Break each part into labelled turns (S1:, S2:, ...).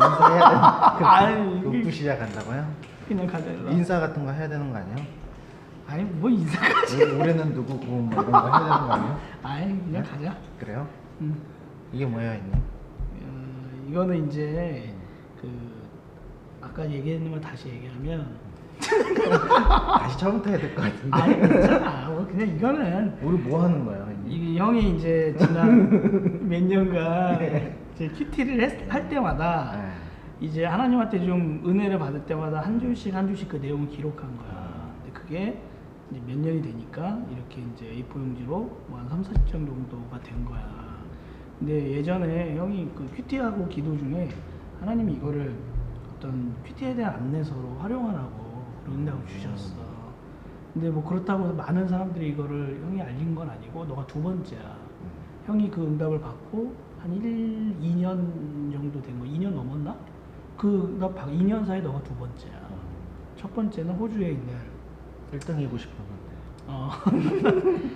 S1: 인사해야 되는
S2: 아니,
S1: 그 시작한다고요?
S2: 그냥 가자. 일로.
S1: 인사 같은 거 해야 되는 거 아니에요?
S2: 아니 뭐 인사까지.
S1: 올해는 누구고 뭐 이런 거 해야 되는 거 아니에요?
S2: 아니 그냥
S1: 네?
S2: 가자.
S1: 그래요?
S2: 응.
S1: 이게 뭐예요, 있니?
S2: 이거는 이제 그 아까 얘기했는 걸 다시 얘기하면
S1: 다시 처음부터 해야 될 것 같은데.
S2: 아니 괜찮아. 뭐 그냥 이거는
S1: 우리 뭐 하는 거예요?
S2: 이 형이 이제 지난 몇 년간
S1: 네.
S2: 이제 큐티를 할 때마다
S1: 네.
S2: 이제 하나님한테 좀 은혜를 받을 때마다 한 줄씩 한 줄씩 그 내용을 기록한 거야. 근데 그게 이제 몇 년이 되니까 이렇게 이제 A4 용지로 뭐한 30-40장 정도가 된 거야. 근데 예전에 형이 그 큐티하고 기도 중에 하나님이 이거를 어떤 큐티에 대한 안내서로 활용하라고 응답을 주셨어. 근데 뭐 그렇다고 해서 많은 사람들이 이거를 형이 알린 건 아니고 너가 두 번째야. 형이 그 응답을 받고 한 2년 정도 된 거, 2년 넘었나? 그 응답 2년 사이에 너가 두 번째야. 첫 번째는 호주에 있는
S1: 1등이고 싶었는데.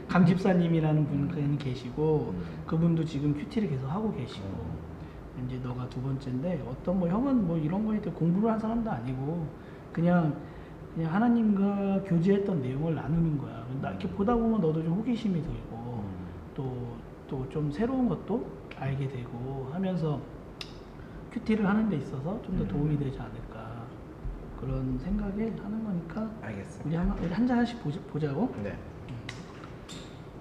S2: 강 집사님이라는 분이 계시고 그분도 지금 큐티를 계속 하고 계시고 이제 너가 두 번째인데 어떤 뭐 형은 뭐 이런 거에 대해 공부를 한 사람도 아니고 그냥 하나님과 교제했던 내용을 나누는 거야. 나 이렇게 보다 보면 너도 좀 호기심이 들고 또 좀 새로운 것도 알게 되고 하면서 큐티를 하는 데 있어서 좀 더 도움이 되지 않을까 그런 생각에 하는 거니까
S1: 알겠습니다.
S2: 우리 한 잔씩 보자고.
S1: 네.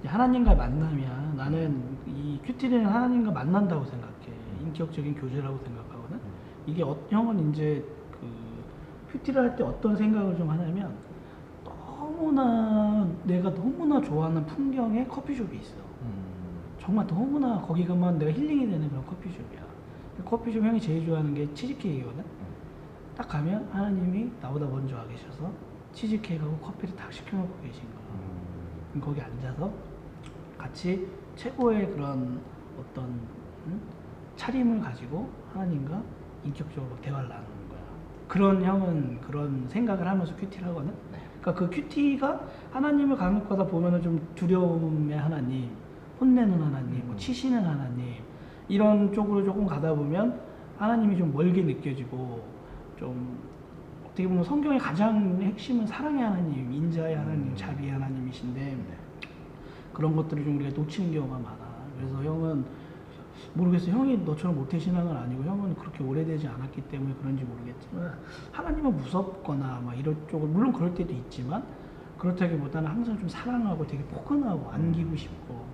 S2: 하나님과 만나면 나는 이 큐티는 하나님과 만난다고 생각해. 인격적인 교제라고 생각하거든. 이게 형은 이제 그 큐티를 할 때 어떤 생각을 좀 하냐면 내가 너무나 좋아하는 풍경의 커피숍이 있어. 정말 너무나 거기 가면 내가 힐링이 되는 그런 커피숍이야. 커피숍 형이 제일 좋아하는 게 치즈케이크거든. 딱 가면 하나님이 나보다 먼저 와 계셔서 치즈케이크하고 커피를 딱 시켜놓고 계신 거야. 거기 앉아서 같이 최고의 그런 어떤 차림을 가지고 하나님과 인격적으로 대화를 나누는 거야. 그런 형은 그런 생각을 하면서 큐티를 하거든. 그러니까 그 큐티가 하나님을 간혹가다 보면은 좀 두려움의 하나님, 혼내는 하나님, 뭐 치시는 하나님 이런 쪽으로 조금 가다 보면 하나님이 좀 멀게 느껴지고 좀 어떻게 보면 성경의 가장 핵심은 사랑의 하나님, 인자의 하나님, 자비의 하나님이신데 그런 것들을 좀 우리가 놓치는 경우가 많아. 그래서 형은 모르겠어. 형이 너처럼 모태신앙은 아니고 형은 그렇게 오래되지 않았기 때문에 그런지 모르겠지만 하나님은 무섭거나 막 이런 쪽을 물론 그럴 때도 있지만 그렇다기보다는 항상 좀 사랑하고 되게 포근하고 안기고 싶고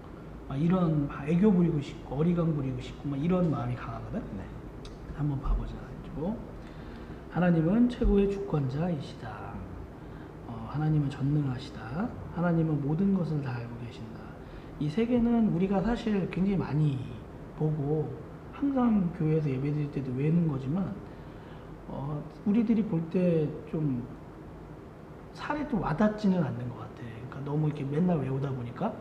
S2: 막 이런 애교 부리고 싶고 어리광 부리고 싶고 막 이런 마음이 강하거든.
S1: 네.
S2: 한번 봐보자. 그리고 하나님은 최고의 주권자이시다. 하나님은 전능하시다. 하나님은 모든 것을 다 알고 계신다. 이 세 개는 우리가 사실 굉장히 많이 보고 항상 교회에서 예배드릴 때도 외우는 거지만 우리들이 볼 때 좀 살에 좀 와닿지는 않는 것 같아. 그러니까 너무 이렇게 맨날 외우다 보니까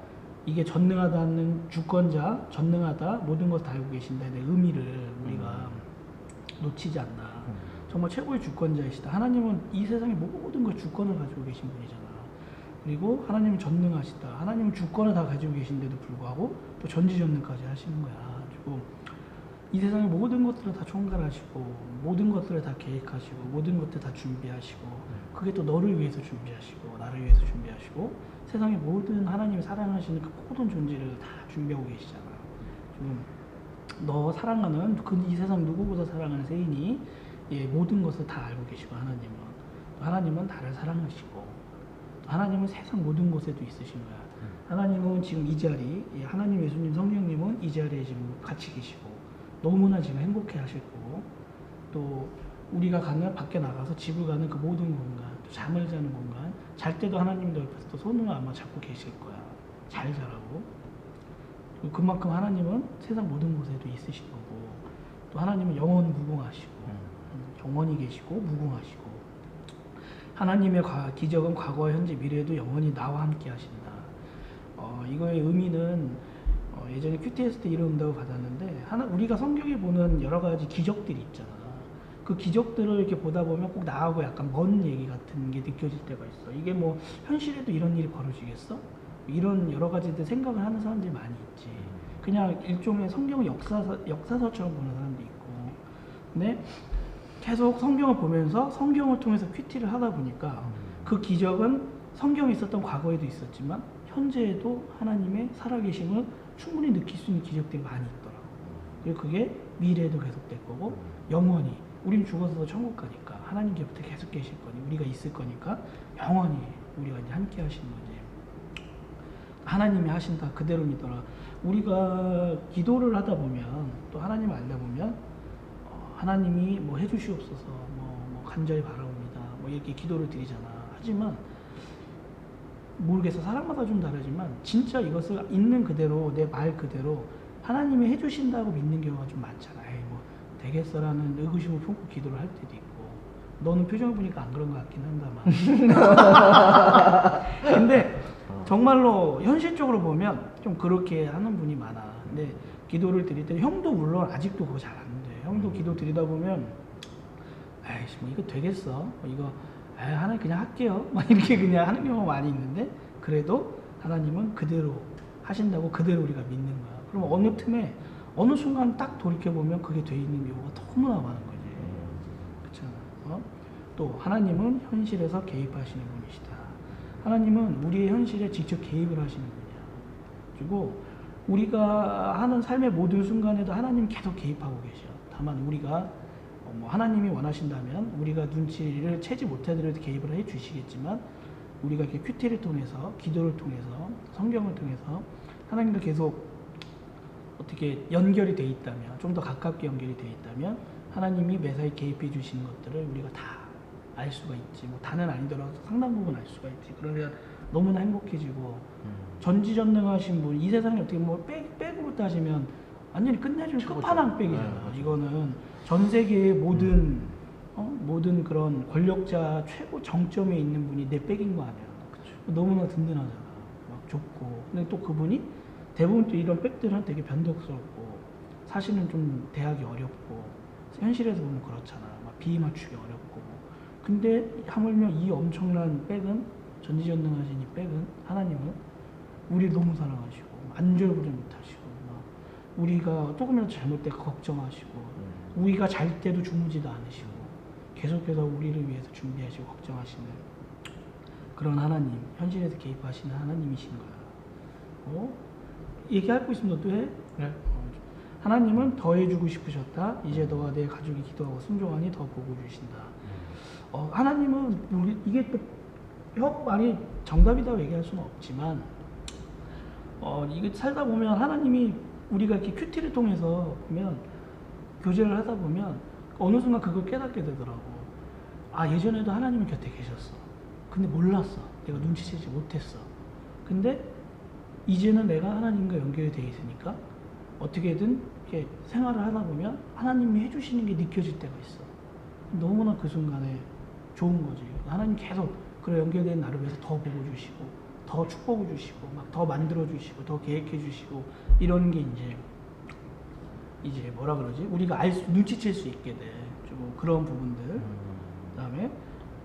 S2: 이게 전능하다는 주권자, 전능하다, 모든 것을 다 알고 계신다의 의미를 우리가 놓치지 않나. 정말 최고의 주권자이시다. 하나님은 이 세상의 모든 걸 주권을 가지고 계신 분이잖아. 그리고 하나님은 전능하시다. 하나님은 주권을 다 가지고 계신데도 불구하고 또 전지전능까지 하시는 거야. 그리고 이 세상의 모든 것들을 다 총괄하시고 모든 것들을 다 계획하시고 모든 것들을 다 준비하시고 그게 또 너를 위해서 준비하시고 나를 위해서 준비하시고 세상의 모든 하나님을 사랑하시는 그 모든 존재를 다 준비하고 계시잖아. 지금 너 사랑하는 이 세상 누구보다 사랑하는 세인이 모든 것을 다 알고 계시고 하나님은 나를 사랑하시고 하나님은 세상 모든 곳에도 있으신 거야. 하나님은 지금 이 자리, 하나님, 예수님, 성령님은 이 자리에 지금 같이 계시고 너무나 지금 행복해 하실 거고 또 우리가 가는 밖에 나가서 집을 가는 그 모든 공간, 또 잠을 자는 공간, 잘 때도 하나님도 옆에서 또 손으로 아마 잡고 계실 거야. 잘 자라고. 그만큼 하나님은 세상 모든 곳에도 있으신 거고 또 하나님은 영원 무궁하시고 영원히 계시고 무궁하시고 하나님의 기적은 과거와 현재 미래에도 영원히 나와 함께 하신다. 이거의 의미는 예전에 큐티 했을 때 이런 응답을 받았는데 우리가 성경에 보는 여러 가지 기적들이 있잖아. 그 기적들을 이렇게 보다 보면 꼭 나하고 약간 먼 얘기 같은 게 느껴질 때가 있어. 이게 뭐 현실에도 이런 일이 벌어지겠어? 이런 여러 가지들 생각을 하는 사람들이 많이 있지. 그냥 일종의 성경을 역사서처럼 보는 사람도 있고 근데 계속 성경을 보면서 성경을 통해서 큐티를 하다 보니까 그 기적은 성경에 있었던 과거에도 있었지만 현재에도 하나님의 살아계심을 충분히 느낄 수 있는 기적들이 많이 있더라고. 그리고 그게 미래에도 계속될 거고 영원히 우린 죽어서도 천국 가니까 하나님 곁에 계속 계실 거니 우리가 있을 거니까 영원히 우리가 이제 함께 하시는 거지. 하나님이 하신다 그대로 믿어라. 우리가 기도를 하다 보면 또 하나님을 알다 보면 하나님이 뭐 해주시옵소서 뭐 간절히 바라옵니다 뭐 이렇게 기도를 드리잖아. 하지만 모르겠어. 사람마다 좀 다르지만 진짜 이것을 있는 그대로 내 말 그대로 하나님이 해주신다고 믿는 경우가 좀 많잖아. 에이, 뭐 되겠어라는 의구심을 품고 기도를 할 때도 있고 너는 표정을 보니까 안 그런 것 같긴 한다만 근데 정말로 현실적으로 보면 좀 그렇게 하는 분이 많아. 근데 기도를 드릴 때 형도 물론 아직도 그거 잘 안 돼. 형도 기도 드리다 보면 에이씨 뭐 이거 되겠어 뭐 이거 하나님 그냥 할게요 막 이렇게 그냥 하는 경우가 많이 있는데 그래도 하나님은 그대로 하신다고 그대로 우리가 믿는 거야. 그럼 어느 틈에 어느 순간 딱 돌이켜보면 그게 돼 있는 경우가 너무나 많은 거지. 그렇잖아. 또 하나님은 현실에서 개입하시는 분이시다. 하나님은 우리의 현실에 직접 개입을 하시는 분이야. 그리고 우리가 하는 삶의 모든 순간에도 하나님이 계속 개입하고 계셔. 다만 우리가 뭐 하나님이 원하신다면 우리가 눈치를 채지 못하더라도 개입을 해 주시겠지만 우리가 이렇게 큐티를 통해서 기도를 통해서 성경을 통해서 하나님과 계속 어떻게 연결이 돼 있다면 좀 더 가깝게 연결이 돼 있다면 하나님이 매사에 개입해 주시는 것들을 우리가 다 알 수가 있지. 뭐 다는 아니더라도 상당 부분 알 수가 있지. 그러면 너무나 행복해지고 전지전능하신 분 이 세상에 어떻게 뭐 백으로 따지면 완전히 끝내주는 끝판왕 백이잖아. 이거는 전 세계의 모든 모든 그런 권력자 최고 정점에 있는 분이 내 백인 거 아니야. 너무나 든든하잖아. 막 좋고. 근데 또 그분이 대부분 또 이런 백들은 되게 변덕스럽고 사실은 좀 대하기 어렵고 현실에서 보면 그렇잖아. 막 비위 맞추기 어렵고. 근데 하물며 이 엄청난 백은 전지전능하신 이 백은 하나님은 우리를 너무 사랑하시고 안절부절 못하시고 우리가 조금이라도 잘못되고 걱정하시고 우리가 잘 때도 주무지도 않으시고 계속해서 우리를 위해서 준비하시고 걱정하시는 그런 하나님, 현실에서 개입하시는 하나님이신 거야. 얘기할 거 있으면 너 또 해?
S1: 네.
S2: 하나님은 더해주고 싶으셨다. 이제 너와 내 가족이 기도하고 순종하니 더 복을 주신다. 하나님은 이게 또 형 말이 정답이라고 얘기할 수는 없지만 이게 살다 보면 하나님이 우리가 이렇게 큐티를 통해서 보면 교제를 하다 보면 어느 순간 그걸 깨닫게 되더라고. 아 예전에도 하나님은 곁에 계셨어. 근데 몰랐어. 내가 눈치채지 못했어. 근데 이제는 내가 하나님과 연결이 돼 있으니까 어떻게든 이렇게 생활을 하다 보면 하나님이 해주시는 게 느껴질 때가 있어. 너무나 그 순간에 좋은 거지. 하나님 계속 그래 연결된 나를 위해서 더 보고 주시고 더 축복을 주시고 막 더 만들어 주시고 더 계획해 주시고 이런 게 이제 뭐라 그러지? 우리가 눈치챌 수 있게 돼. 좀 그런 부분들. 그다음에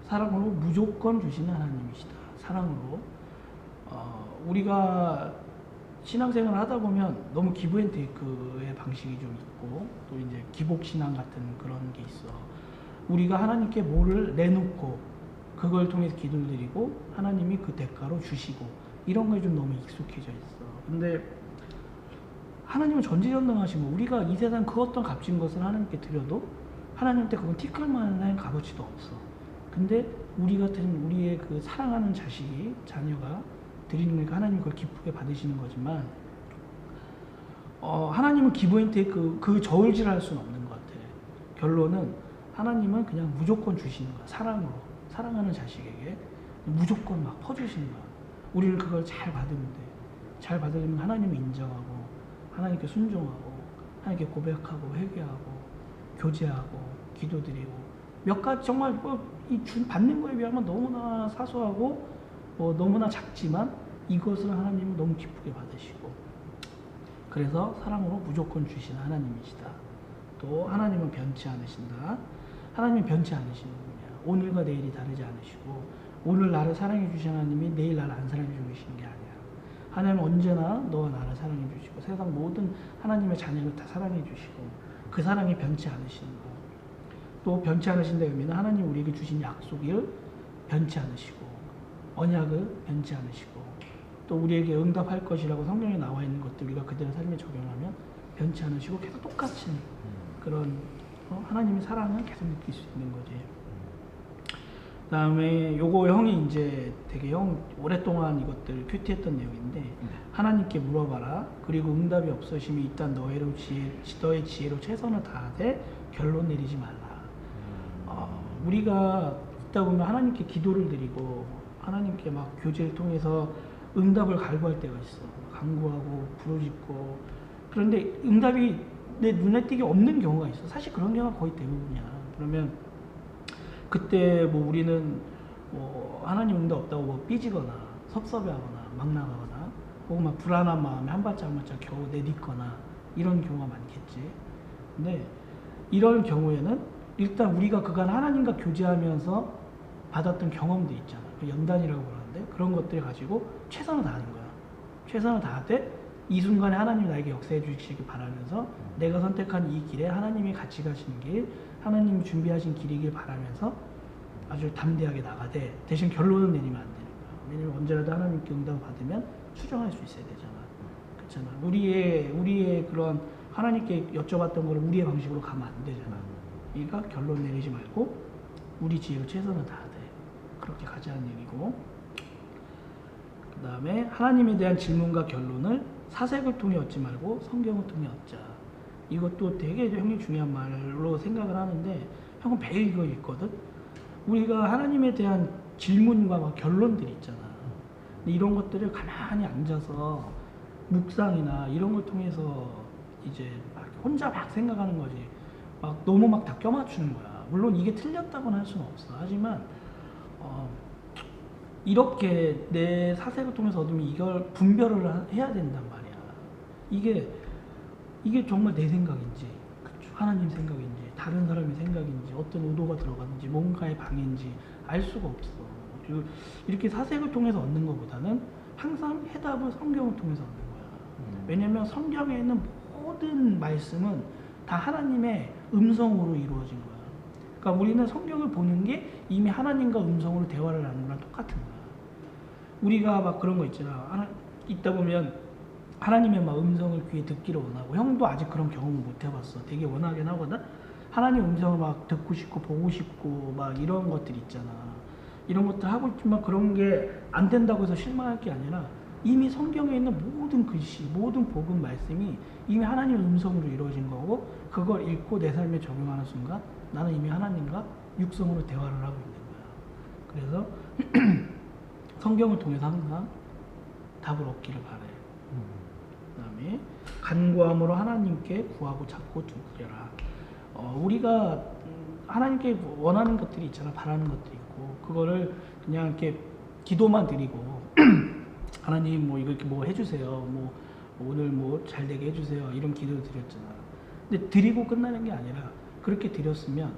S2: 사랑으로 무조건 주시는 하나님이시다. 사랑으로 우리가 신앙생활을 하다 보면 너무 기브앤테이크의 방식이 좀 있고 또 이제 기복신앙 같은 그런 게 있어. 우리가 하나님께 뭐를 내놓고 그걸 통해서 기도를 드리고 하나님이 그 대가로 주시고 이런 거에 좀 너무 익숙해져 있어. 근데 하나님은 전지전능하시고 우리가 이 세상 그 어떤 값진 것을 하나님께 드려도 하나님한테 그건 티끌 만한 값어치도 없어. 근데 우리 같은 우리의 그 사랑하는 자식이 자녀가 드리는 거니까 하나님이 그걸 기쁘게 받으시는 거지만 하나님은 기브앤테이크 그 저울질할 수는 없는 것 같아. 결론은 하나님은 그냥 무조건 주시는 거야. 사랑으로 사랑하는 자식에게 무조건 막 퍼주시는 거야. 우리는 그걸 잘 받으면 돼. 잘 받으려면 하나님을 인정하고 하나님께 순종하고 하나님께 고백하고 회개하고 교제하고 기도드리고 몇 가지 정말 받는 거에 비하면 너무나 사소하고 너무나 작지만 이것을 하나님은 너무 기쁘게 받으시고 그래서 사랑으로 무조건 주시는 하나님이시다. 또 하나님은 변치 않으신다. 하나님은 변치 않으시는 분이야. 오늘과 내일이 다르지 않으시고 오늘 나를 사랑해 주신 하나님이 내일 나를 안 사랑해 주시는 게 아니야. 하나님은 언제나 너와 나를 사랑해 주시고 세상 모든 하나님의 자녀를 다 사랑해 주시고 그 사랑이 변치 않으시는 거. 또 변치 않으신다 그러면 하나님 우리에게 주신 약속을 변치 않으시고 언약을 변치 않으시고 또 우리에게 응답할 것이라고 성경에 나와 있는 것들 우리가 그대로 삶에 적용하면 변치 않으시고 계속 똑같은 그런 하나님의 사랑을 계속 느낄 수 있는 거지. 그다음에 요거 형이 이제 되게 형 오랫동안 이것들 큐티했던 내용인데 하나님께 물어봐라. 그리고 응답이 없으시면 일단 너의 지혜로 최선을 다하되 결론 내리지 말라. 우리가 있다 보면 하나님께 기도를 드리고 하나님께 막 교제를 통해서 응답을 갈구할 때가 있어. 간구하고 부르짖고 그런데 응답이 내 눈에 띄게 없는 경우가 있어. 사실 그런 경우가 거의 대부분이야. 그러면 그때 뭐 우리는 뭐 하나님 응답 없다고 뭐 삐지거나 섭섭해하거나 막 나가거나 혹은 막 불안한 마음에 한 발짝 한 발짝 겨우 내딛거나 이런 경우가 많겠지. 근데 이런 경우에는 일단 우리가 그간 하나님과 교제하면서 받았던 경험들 있잖아. 그 연단이라고 그러는데 그런 것들 가지고 최선을 다하는 거야. 최선을 다하되 이 순간에 하나님이 나에게 역사해 주시기 바라면서 내가 선택한 이 길에 하나님이 같이 가시는 길, 하나님이 준비하신 길이길 바라면서 아주 담대하게 나가되 대신 결론은 내리면 안 되는 거야. 왜냐면 언제라도 하나님께 응답을 받으면 수정할 수 있어야 되잖아. 그렇잖아. 우리의 그런 하나님께 여쭤봤던 거를 우리의 방식으로 가면 안 되잖아. 그러니까 결론 내리지 말고 우리 지혜로 최선을 다하되 그렇게 가자는 얘기고, 그 다음에 하나님에 대한 질문과 결론을 사색을 통해 얻지 말고 성경을 통해 얻자. 이것도 되게 형이 중요한 말로 생각을 하는데 형은 매일 이거 읽거든. 우리가 하나님에 대한 질문과 막 결론들이 있잖아. 근데 이런 것들을 가만히 앉아서 묵상이나 이런 걸 통해서 이제 막 혼자 막 생각하는 거지. 막 너무 막 다 껴맞추는 거야. 물론 이게 틀렸다고는 할 수는 없어. 하지만 이렇게 내 사색을 통해서 얻으면 이걸 분별을 해야 된단 말이야. 이게 정말 내 생각인지, 하나님 생각인지, 다른 사람의 생각인지, 어떤 의도가 들어가는지, 뭔가의 방해인지 알 수가 없어. 그리고 이렇게 사색을 통해서 얻는 것보다는 항상 해답을 성경을 통해서 얻는 거야. 왜냐면 성경에 있는 모든 말씀은 다 하나님의 음성으로 이루어진 거야. 그러니까 우리는 성경을 보는 게 이미 하나님과 음성으로 대화를 하는 거랑 똑같은 거야. 우리가 막 그런 거 있잖아. 있다 보면 하나님의 막 음성을 귀에 듣기를 원하고, 형도 아직 그런 경험을 못 해봤어. 되게 원하긴 하거든. 하나님 음성을 막 듣고 싶고 보고 싶고 막 이런 것들 있잖아. 이런 것들 하고 있지만 그런 게 안 된다고 해서 실망할 게 아니라 이미 성경에 있는 모든 글씨, 모든 복음 말씀이 이미 하나님의 음성으로 이루어진 거고, 그걸 읽고 내 삶에 적용하는 순간 나는 이미 하나님과 육성으로 대화를 하고 있는 거야. 그래서 성경을 통해서 항상 답을 얻기를 바래. 그 다음에 간구함으로 하나님께 구하고 찾고 두드려라. 우리가 하나님께 원하는 것들이 있잖아. 바라는 것들이 있고, 그거를 그냥 이렇게 기도만 드리고 하나님 뭐 이렇게 뭐 해주세요. 뭐 오늘 뭐 잘 되게 해주세요. 이런 기도를 드렸잖아. 근데 드리고 끝나는 게 아니라 그렇게 드렸으면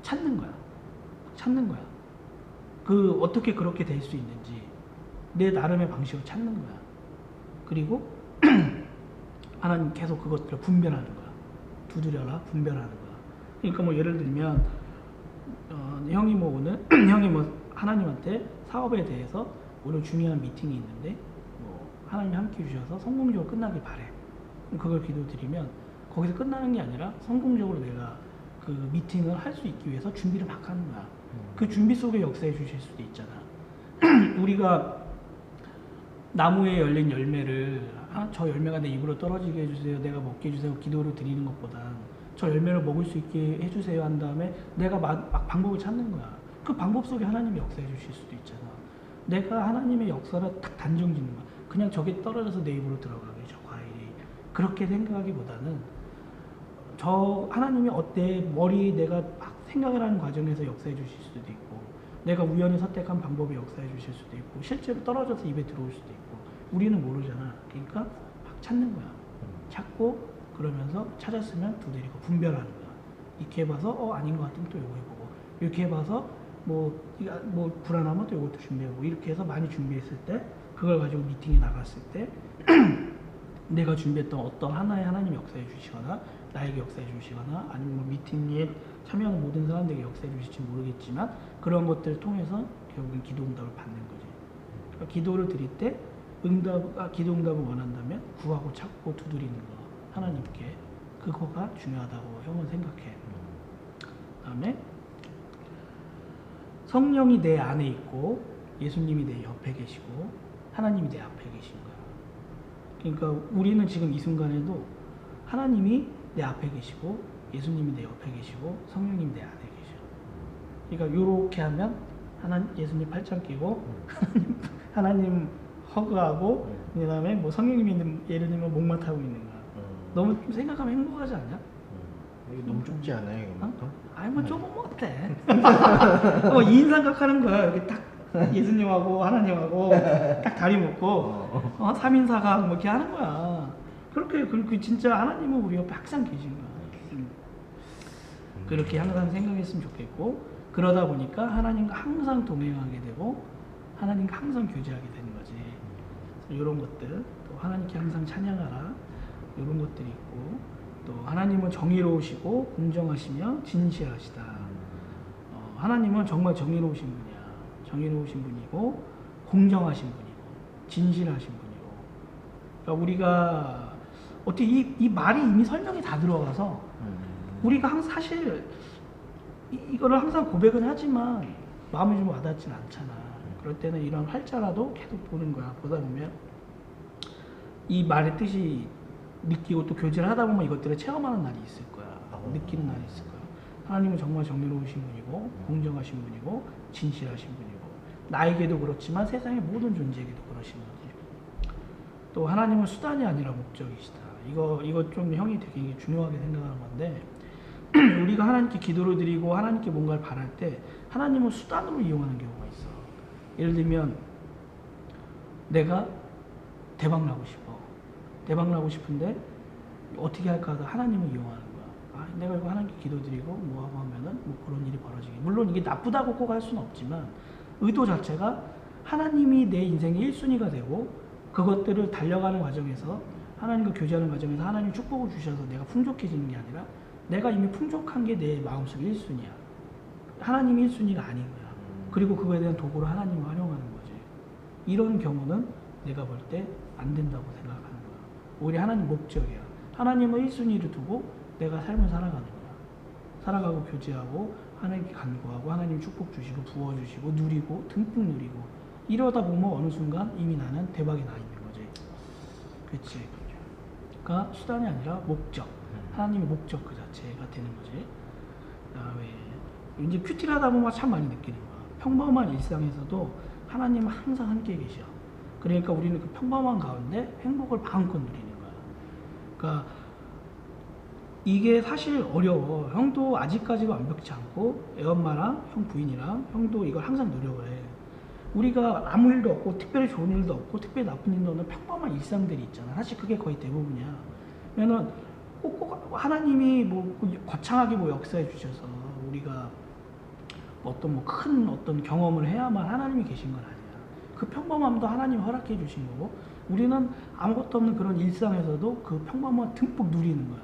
S2: 찾는 거야. 찾는 거야. 그 어떻게 그렇게 될 수 있는지 내 나름의 방식으로 찾는 거야. 그리고 하나님 계속 그것들을 분별하는 거야. 두드려라, 분별하는 거야. 그러니까 뭐 예를 들면 형이 뭐 오늘 형이 뭐 하나님한테 사업에 대해서 오늘 중요한 미팅이 있는데 뭐 하나님이 함께 해주셔서 성공적으로 끝나길 바래. 그걸 기도드리면 거기서 끝나는 게 아니라 성공적으로 내가 그 미팅을 할 수 있기 위해서 준비를 막 하는 거야. 그 준비 속에 역사해 주실 수도 있잖아. 우리가 나무에 열린 열매를 저 열매가 내 입으로 떨어지게 해주세요, 내가 먹게 해주세요 기도로 드리는 것보다 저 열매를 먹을 수 있게 해주세요 한 다음에 내가 막 방법을 찾는 거야. 그 방법 속에 하나님이 역사해 주실 수도 있잖아. 내가 하나님의 역사를 딱 단정 짓는 거야. 그냥 저게 떨어져서 내 입으로 들어가게 저 과일이 그렇게 생각하기보다는 저 하나님이 어때 머리 내가 막 생각을 하는 과정에서 역사해 주실 수도 있고, 내가 우연히 선택한 방법에 역사해 주실 수도 있고, 실제로 떨어져서 입에 들어올 수도 있고, 우리는 모르잖아. 그러니까 막 찾는 거야. 찾고 그러면서 찾았으면 두드리고 분별하는 거야. 이렇게 해봐서 아닌 것 같으면 또 요거 해보고, 이렇게 해봐서 뭐 불안하면 또 요것도 준비해보고, 이렇게 해서 많이 준비했을 때 그걸 가지고 미팅에 나갔을 때 내가 준비했던 어떤 하나의 하나님 역사해 주시거나 나에게 역사해 주시거나 아니면 뭐 미팅에 참여하는 모든 사람들에게 역사해 주실지 모르겠지만 그런 것들을 통해서 결국은 기도 응답을 받는 거지. 그러니까 기도를 드릴 때 기도 응답을 원한다면 구하고 찾고 두드리는 거 하나님께 그거가 중요하다고 형은 생각해. 그다음에 성령이 내 안에 있고 예수님이 내 옆에 계시고 하나님이 내 앞에 계신 거야. 그러니까 우리는 지금 이 순간에도 하나님이 내 앞에 계시고 예수님이 내 옆에 계시고 성령님이 내 안에 계셔. 그러니까 이렇게 하면 예수님 팔짱 끼고 하나님 허그하고 그다음에 뭐 성령님이 예를 들면 목만 타고 있는 거야. 너무 좀 생각하면 행복하지 않냐?
S1: 이게 너무 좁지 않아요, 이거부터?
S2: 아니 뭐 좁으면 어때? 이인삼각 거야. 여기 딱 예수님하고 하나님하고 딱 다리 묶고 3인사각 뭐 이렇게 하는 거야. 그렇게 그 진짜 하나님은 우리 옆에 항상 계신 거야. 그렇게 항상 생각했으면 좋겠고 그러다 보니까 하나님과 항상 동행하게 되고 하나님과 항상 교제하게 되는 거지. 이런 것들 또 하나님께 항상 찬양하라 이런 것들이 있고 또 하나님은 정의로우시고 공정하시며 진실하시다. 하나님은 정말 정의로우신 분이야. 정의로우신 분이고 공정하신 분이고 진실하신 분이고. 그러니까 우리가 어떻게 이 말이 이미 설명이 다 들어가서 우리가 항상 사실 이거를 항상 고백은 하지만 마음이 좀 와닿진 않잖아. 그럴 때는 이런 활자라도 계속 보는 거야. 보다 보면 이 말의 뜻이 느끼고 또 교제를 하다 보면 이것들을 체험하는 날이 있을 거야. 느끼는 날이 있을 거야. 하나님은 정말 정의로우신 분이고 공정하신 분이고 진실하신 분이고 나에게도 그렇지만 세상의 모든 존재에게도 그러신 거지. 또 하나님은 수단이 아니라 목적이시다. 이거 좀 형이 되게 중요하게 생각하는 건데 우리가 하나님께 기도를 드리고 하나님께 뭔가를 바랄 때 하나님은 수단으로 이용하는 경우가 있어. 예를 들면 내가 대박 나고 싶어. 대박 나고 싶은데 어떻게 할까 하다 하나님을 이용하는 거야. 내가 이거 하나님께 기도드리고 뭐하고 하면은 뭐 그런 일이 벌어지게. 물론 이게 나쁘다고 꼭 할 수는 없지만 의도 자체가 하나님이 내 인생의 1순위가 되고 그것들을 달려가는 과정에서 하나님과 교제하는 과정에서 하나님 축복을 주셔서 내가 풍족해지는 게 아니라 내가 이미 풍족한 게 내 마음속 1순위야. 하나님이 1순위가 아닌 거야. 그리고 그거에 대한 도구로 하나님을 활용하는 거지. 이런 경우는 내가 볼 때 안 된다고 생각하는 거야. 오히려 하나님 목적이야. 하나님을 1순위를 두고 내가 삶을 살아가는 거야. 살아가고 교제하고 하나님께 간구하고 하나님 축복 주시고 부어주시고 누리고 듬뿍 누리고 이러다 보면 어느 순간 이미 나는 대박이 나 있는 거지. 그렇지. 그러니까 수단이 아니라 목적. 하나님의 목적 그 자체가 되는 거지. 그다음에 이제 큐티를 하다 보면 참 많이 느끼는 거야. 평범한 일상에서도 하나님은 항상 함께 계셔. 그러니까 우리는 그 평범한 가운데 행복을 마음껏 누리는 거야. 그러니까 이게 사실 어려워. 형도 아직까지도 완벽치 않고 애엄마랑 형 부인이랑 형도 이걸 항상 노력을 해. 우리가 아무 일도 없고 특별히 좋은 일도 없고 특별히 나쁜 일도 없는 평범한 일상들이 있잖아. 사실 그게 거의 대부분이야. 왜냐면 꼭 하나님이 뭐 거창하게 뭐 역사해 주셔서 우리가 어떤 큰 어떤 경험을 해야만 하나님이 계신 건 아니야. 그 평범함도 하나님이 허락해 주신 거고 우리는 아무것도 없는 그런 일상에서도 그 평범함을 듬뿍 누리는 거야.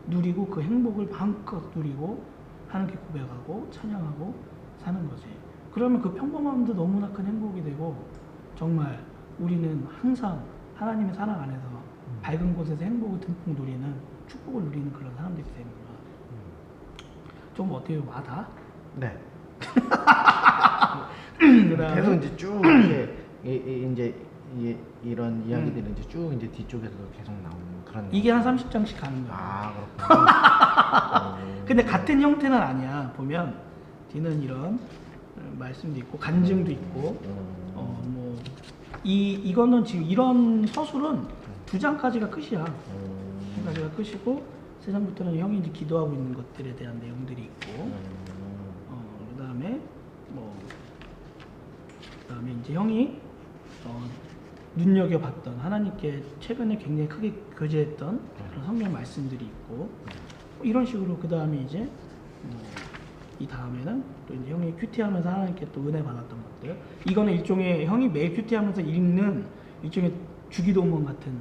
S2: 누리고 그 행복을 마음껏 누리고 하나님께 고백하고 찬양하고 사는 거지. 그러면 그 평범함도 너무나 큰 행복이 되고 정말 우리는 항상 하나님의 사랑 안에서 밝은 곳에서 행복을 듬뿍 누리는 축복을 누리는 그런 사람들이 되는 거야. 좀 어때요? 와닿아?
S1: 네.
S2: 그다음에
S1: 계속 이제 쭉 이렇게 이런 이야기들은 이제 쭉 이제 뒤쪽에서도 계속 나오는 그런.
S2: 이게 한 30장씩 가는 거야.
S1: 아 그렇구나.
S2: 근데 같은 형태는 아니야. 보면 뒤는 이런 말씀도 있고 간증도 있고 뭐 이거는 지금 이런 서술은 2장까지가 끝이야. 2장까지가 끝이고 3장부터는 형이 이제 기도하고 있는 것들에 대한 내용들이 있고 그다음에 그다음에 이제 형이 눈여겨봤던 하나님께 최근에 굉장히 크게 교제했던 그런 성경 말씀들이 있고 이런 식으로 그 다음에 이제 이 다음에는 또 이제 형이 큐티하면서 하나님께 또 은혜 받았던 것들. 이거는 일종의 형이 매일 큐티하면서 읽는 일종의 주기도문 같은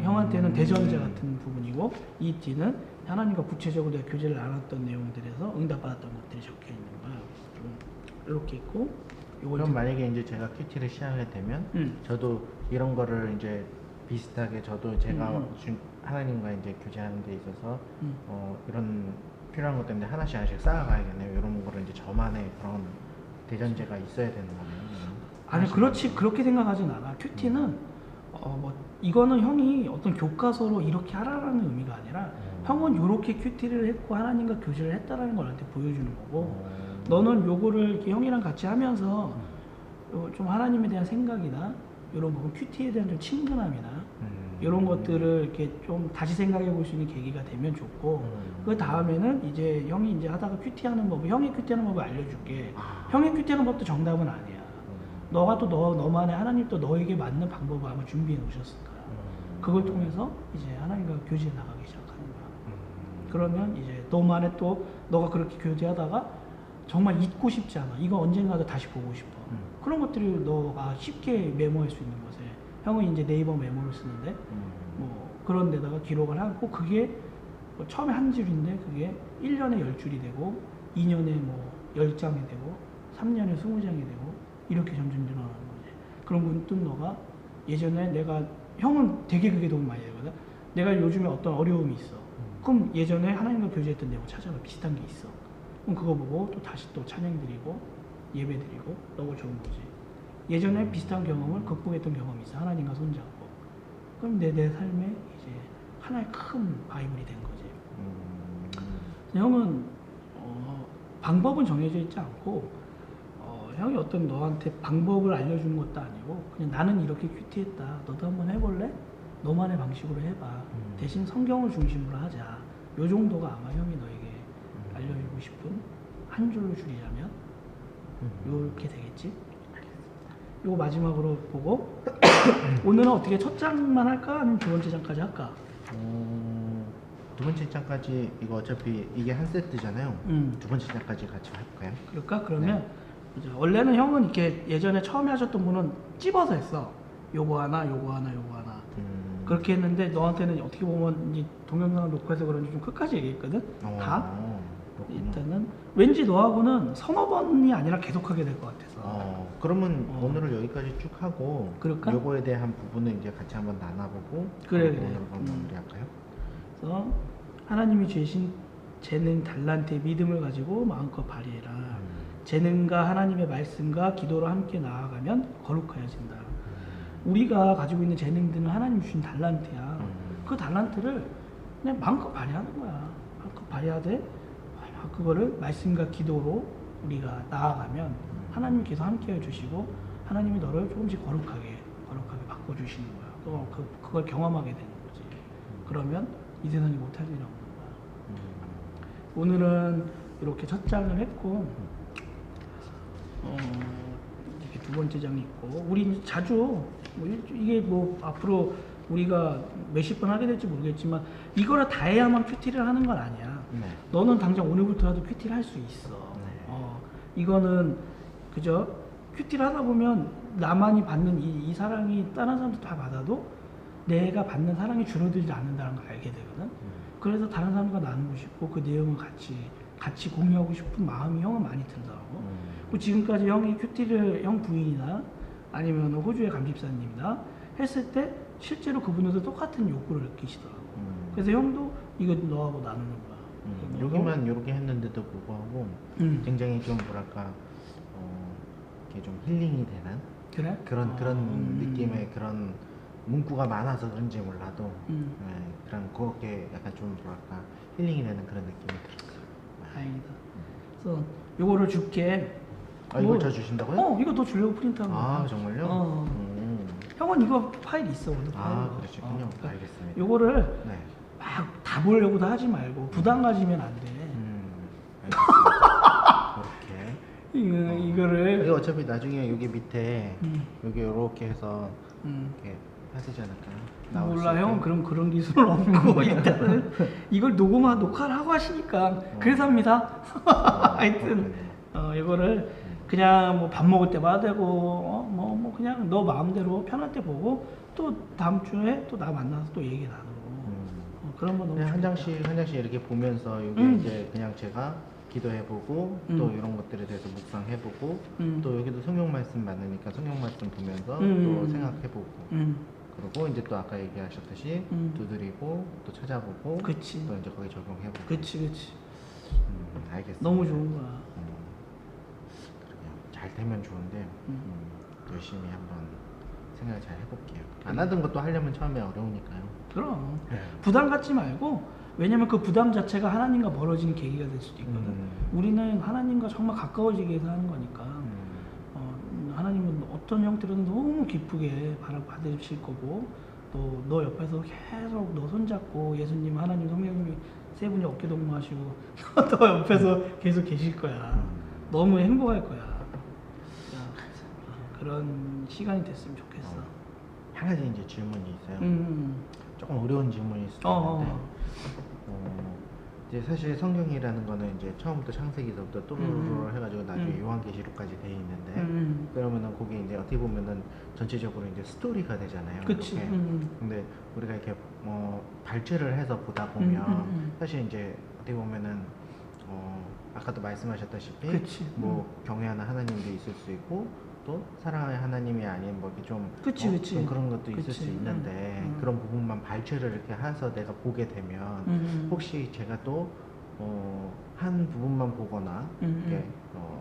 S2: 형한테는 대전제 같은 부분이고 이 D는 하나님과 구체적으로 내가 교제를 나눴던 내용들에서 응답받았던 것들이 적혀 있는 거야. 좀 이렇게 있고 요걸
S1: 그럼 만약에 이제 제가 큐티를 시작하게 되면 저도 이런 거를 이제 비슷하게 저도 제가 하나님과 이제 교제하는 데 있어서 이런 필요한 것 때문에 하나씩 쌓아가야겠네요. 이런 거를 이제 저만의 그런 대전제가 있어야 되는 거네요.
S2: 아니 그렇지 그렇게 생각하진 않아. 큐티는 뭐 이거는 형이 어떤 교과서로 이렇게 하라라는 의미가 아니라 형은 요렇게 큐티를 했고 하나님과 교제를 했다라는 걸 나한테 보여주는 거고 너는 요거를 이렇게 형이랑 같이 하면서 좀 하나님에 대한 생각이나 이런 부분 큐티에 대한 좀 친근함이나 이런 것들을 이렇게 좀 다시 생각해 볼 수 있는 계기가 되면 좋고 그 다음에는 이제 형이 이제 하다가 큐티하는 법, 형이 큐티하는 법을 알려줄게. 형이 큐티하는 법도 정답은 아니야. 너가 또 너만의 하나님 또 너에게 맞는 방법을 아마 준비해 놓으셨을 거야. 그걸 통해서 이제 하나님과 교제에 나가기 시작하는 거야. 그러면 이제 너만의 또 너가 그렇게 교제하다가 정말 잊고 싶지 않아. 이거 언젠가도 다시 보고 싶어. 그런 것들을 너가 쉽게 메모할 수 있는 것에 형은 이제 네이버 메모를 쓰는데 뭐 그런 데다가 기록을 하고 그게 뭐 처음에 한 줄인데 그게 1년에 10줄이 되고 2년에 뭐 10장이 되고 3년에 20장이 되고 이렇게 점점 늘어나는 거지. 그럼 문득 너가 예전에 내가 형은 되게 그게 도움 많이 되거든. 내가 요즘에 어떤 어려움이 있어. 그럼 예전에 하나님과 교제했던 내용 찾아봐. 비슷한 게 있어. 그럼 그거 보고 또 다시 또 찬양 드리고 예배 드리고 너무 좋은 거지. 예전에 비슷한 경험을 극복했던 경험이 있어. 하나님과 손잡고. 그럼 내 삶에 이제 하나의 큰 바이블이 된 거지. 형은 방법은 정해져 있지 않고 형이 어떤 너한테 방법을 알려주는 것도 아니고 그냥 나는 이렇게 큐티했다. 너도 한번 해볼래? 너만의 방식으로 해봐. 대신 성경을 중심으로 하자. 요 정도가 아마 형이 너에게 알려주고 싶은 한 줄을 줄이자면 요렇게 되겠지? 요거 마지막으로 보고 오늘은 어떻게 첫 장만 할까? 아니면 두 번째 장까지 할까?
S1: 두 번째 장까지 이거 어차피 이게 한 세트잖아요. 두 번째 장까지 같이 할까요?
S2: 그럴까? 그러면 이제 원래는 형은 이렇게 예전에 처음에 하셨던 분은 찝어서 했어. 요거 하나, 요거 하나, 요거 하나. 그렇게 했는데 너한테는 어떻게 보면 이제 동영상을 녹화해서 그런지 좀 끝까지 얘기했거든. 다.
S1: 그렇군요.
S2: 일단은 왠지 너하고는 서너 번이 아니라 계속하게 될 것 같아서.
S1: 그러면 오늘을 여기까지 쭉 하고
S2: 그럴까?
S1: 요거에 대한 부분을 이제 같이 한번 나눠보고
S2: 그래.
S1: 오늘 그럼 마무리할까요?
S2: 그래서 하나님이 주신 재능, 달란트의 믿음을 가지고 마음껏 발휘해라. 재능과 하나님의 말씀과 기도로 함께 나아가면 거룩하여진다. 우리가 가지고 있는 재능들은 하나님 주신 달란트야. 그 달란트를 그냥 마음껏 발휘하는 거야. 마음껏 발휘하되 그거를 말씀과 기도로 우리가 나아가면 하나님이 계속 함께 해주시고 하나님이 너를 조금씩 거룩하게 바꿔주시는 거야. 그걸 경험하게 되는 거지. 그러면 이 세상이 못할 일이 없는 거야. 오늘은 이렇게 첫 장을 했고 이렇게 두 번째 장이 있고 우리 자주 이게 뭐 앞으로 우리가 몇십 번 하게 될지 모르겠지만 이거를 다 해야만 큐티를 하는 건 아니야. 너는 당장 오늘부터라도 큐티를 할 수 있어. 이거는 그저 큐티를 하다 보면 나만이 받는 이 사랑이 다른 사람도 다 받아도 내가 받는 사랑이 줄어들지 않는다는 걸 알게 되거든. 그래서 다른 사람과 나누고 싶고 그 내용을 같이 공유하고 싶은 마음이 형은 많이 들더라고. 그 지금까지 형이 큐티를 형 부인이나 아니면 호주의 감집사님이나 했을 때 실제로 그분들도 똑같은 욕구를 느끼시더라고. 그래서 형도 이거 너하고 나누는 거야.
S1: 여기만 이렇게 했는데도 불구하고 굉장히 좀 뭐랄까 이렇게 좀 힐링이 되는
S2: 그래?
S1: 그런 느낌의 그런 문구가 많아서 그런지 몰라도 그런 그렇게 약간 좀 뭐랄까 힐링이 되는 그런 느낌이 들었어요.
S2: 다행이다. 그래서 요거를 줄게.
S1: 이걸 저 주신다고요?
S2: 이거 너 주려고 프린트한 거야.
S1: 정말요?
S2: 형은 이거 파일 있어 원래 파일.
S1: 그러시군요. 알겠습니다.
S2: 요거를
S1: 네.
S2: 막 다 보려고도 하지 말고 부담 가지면 안 돼.
S1: 알겠습니다. 그렇게.
S2: 이거를
S1: 이거 어차피 나중에 여기 밑에 여기 이렇게 해서 이렇게 하시지 않을까요?
S2: 몰라 형은 그런 기술은 없고 일단은 이걸 녹화를 하고 하시니까 그래서 합니다. 하여튼 이거를 그냥 뭐 밥 먹을 때 봐도 되고 뭐 그냥 너 마음대로 편할 때 보고 또 다음 주에 또 나 만나서 또 얘기 나누고 그런 거 너무
S1: 그냥 한
S2: 좋겠다.
S1: 장씩 한 장씩 이렇게 보면서 여기 이제 그냥 제가 기도해보고 또 이런 것들에 대해서 묵상해보고 또 여기도 성경 말씀 많으니까 성경 말씀 보면서 또 생각해보고 그리고 이제 또 아까 얘기하셨듯이 두드리고 또 찾아보고
S2: 그치.
S1: 또 이제 거기 적용해보고.
S2: 그치.
S1: 알겠습니다.
S2: 너무 좋은 거야.
S1: 그러게요. 잘 되면 좋은데 열심히 한번 생각을 잘 해볼게요. 안 하던 것도 하려면 처음에 어려우니까요.
S2: 그럼
S1: 네.
S2: 부담 갖지 말고, 왜냐면 그 부담 자체가 하나님과 멀어지는 계기가 될 수도 있거든. 우리는 하나님과 정말 가까워지기 위해서 하는 거니까 하나님은 어떤 형태로든 너무 기쁘게 받으실 거고, 또 너 옆에서 계속 너 손잡고 예수님, 하나님, 성령님이 세 분이 어깨 동무하시고 너 옆에서 계속 계실 거야. 너무 행복할 거야. 그런 시간이 됐으면 좋겠어.
S1: 한 가지 이제 질문이 있어요. 조금 어려운 질문일 수도 있는데 이제 사실 성경이라는 거는 이제 처음부터 창세기서부터 또르르 해가지고 나중에 요한계시록까지 돼 있는데 그러면은 그게 이제 어떻게 보면은 전체적으로 이제 스토리가 되잖아요.
S2: 그치.
S1: 근데 우리가 이렇게 발췌를 해서 보다 보면 사실 이제 어떻게 보면은 아까도 말씀하셨다시피
S2: 그치.
S1: 뭐 경외하는 하나님도 있을 수 있고 또 사랑의 하나님이 아닌 뭐 이렇게 좀,
S2: 그치.
S1: 좀 그런 것도 있을
S2: 그치.
S1: 수 있는데 그런 부분만 발췌를 이렇게 해서 내가 보게 되면 혹시 제가 또 한 부분만 보거나 이렇게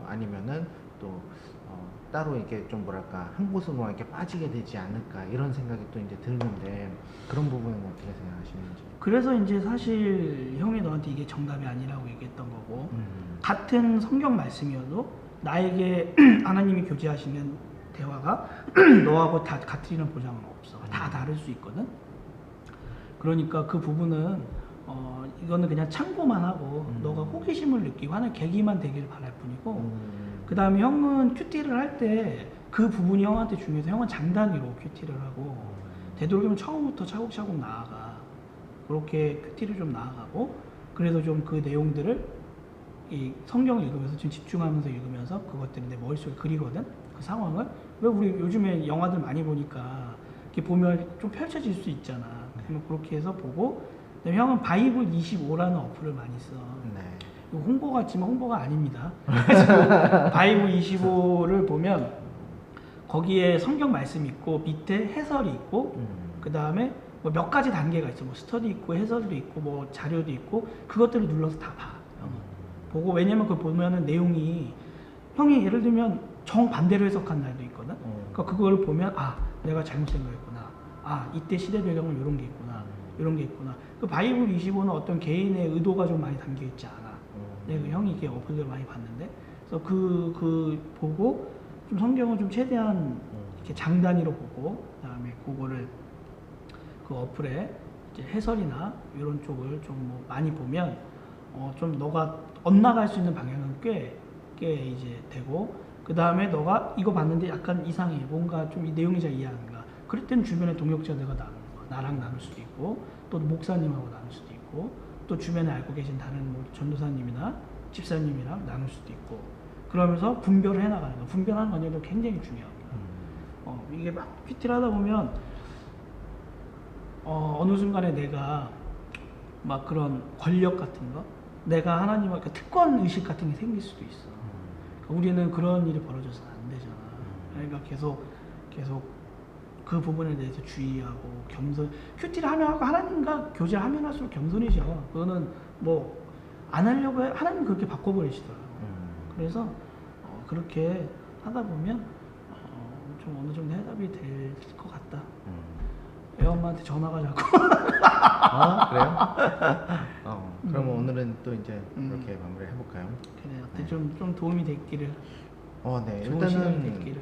S1: 아니면은 또 따로 이렇게 좀 뭐랄까 한 곳으로만 이렇게 빠지게 되지 않을까 이런 생각이 또 이제 드는데 그런 부분은 어떻게 생각하시는지.
S2: 그래서 이제 사실 형이 너한테 이게 정답이 아니라고 얘기했던 거고, 같은 성경 말씀이어도 나에게 하나님이 교제하시는 대화가 너하고 다 같으리는 보장은 없어. 다 다를 수 있거든. 그러니까 그 부분은 이거는 그냥 참고만 하고 너가 호기심을 느끼고 하는 계기만 되길 바랄 뿐이고, 그 다음에 형은 큐티를 할 때 그 부분이 형한테 중요해서 형은 장단위로 큐티를 하고 되도록이면 처음부터 차곡차곡 나아가. 그렇게 큐티를 좀 나아가고, 그래서 좀 그 내용들을 이 성경을 읽으면서 좀 집중하면서 읽으면서 그것들이 내 머릿속에 그리거든. 그 상황을. 왜 우리 요즘에 영화들 많이 보니까 이렇게 보면 좀 펼쳐질 수 있잖아. 그러면 그렇게 해서 보고, 그다음에 형은 바이블 25라는 어플을 많이 써.
S1: 네.
S2: 이거 홍보 같지만 홍보가 아닙니다. 그래서 바이블 25를 보면 거기에 성경 말씀이 있고 밑에 해설이 있고 그 다음에 뭐 몇 가지 단계가 있어. 뭐 스터디 있고 해설도 있고 뭐 자료도 있고, 그것들을 눌러서 다 봐. 보고, 왜냐면 그걸 보면은 내용이 형이 예를 들면 정반대로 해석한 날도 있거든. 그러니까 그걸 보면 내가 잘못 생각했구나. 이때 시대 배경은 이런 게 있구나. 이런 게 있구나. 그 바이블 25는 어떤 개인의 의도가 좀 많이 담겨 있지 않아. 내가 형이 이렇게 어플들 많이 봤는데, 그래서 그 보고 좀 성경을 좀 최대한 이렇게 장단위로 보고, 그다음에 그거를 그 어플에 이제 해설이나 이런 쪽을 좀 뭐 많이 보면 좀 너가 엇나갈 수 있는 방향은 꽤 이제 되고, 그 다음에 너가 이거 봤는데 약간 이상해, 뭔가 좀 이 내용이 잘 이해 안 가. 그럴 때는 주변에 동역자들과 나누는 거야. 나랑 나눌 수도 있고, 또 목사님하고 나눌 수도 있고, 또 주변에 알고 계신 다른 뭐 전도사님이나 집사님이랑 나눌 수도 있고, 그러면서 분별을 해나가는 거. 분별하는 관계도 굉장히 중요합니다. 이게 막 큐티를 하다 보면 어느 순간에 내가 막 그런 권력 같은 거, 내가 하나님과 특권 의식 같은 게 생길 수도 있어. 그러니까 우리는 그런 일이 벌어져서는 안 되잖아. 그러니까 계속 그 부분에 대해서 주의하고 겸손. 큐티를 하면 하나님과 교제를 하면 할수록 겸손해져. 그거는 뭐 안 하려고 해. 하나님 그렇게 바꿔버리시더라고. 그래서 그렇게 하다 보면 좀 어느 정도 해답이 될 것 같다. 애엄마한테 전화가 자꾸.
S1: 그래요? 그럼 오늘은 또 이제 이렇게 마무리 해볼까요?
S2: 그래, 좀 도움이 됐기를.
S1: 네.
S2: 좋은 시간이
S1: 일단은
S2: 됐기를.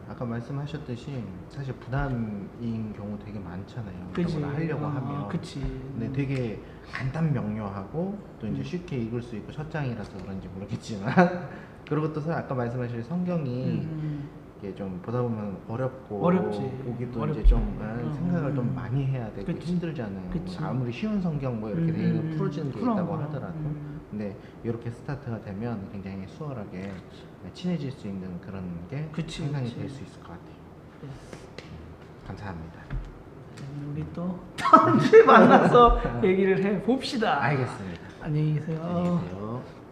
S1: 아까 말씀하셨듯이 사실 부담인 경우 되게 많잖아요.
S2: 그치.
S1: 이런 걸 하려고 하면.
S2: 그치.
S1: 근데 되게 간단 명료하고 또 이제 쉽게 읽을 수 있고 첫 장이라서 그런지 모르겠지만 그리고 또 아까 말씀하신 성경이 이게 좀 보다 보면
S2: 어렵지.
S1: 보기도
S2: 어렵지.
S1: 이제 좀 생각을 좀 많이 해야 되고
S2: 그치.
S1: 힘들잖아요.
S2: 그치.
S1: 아무리 쉬운 성경 뭐 이렇게 되어 있는 풀어지는 게 있다고
S2: 그럼.
S1: 하더라도 근데 이렇게 스타트가 되면 굉장히 수월하게 친해질 수 있는 그런 게
S2: 그치,
S1: 상상이
S2: 그치.
S1: 될 수 있을 것 같아요. 감사합니다.
S2: 우리 또 다음 주에 만나서 얘기를 해 봅시다.
S1: 알겠습니다.
S2: 안녕히 계세요.
S1: 안녕히 계세요.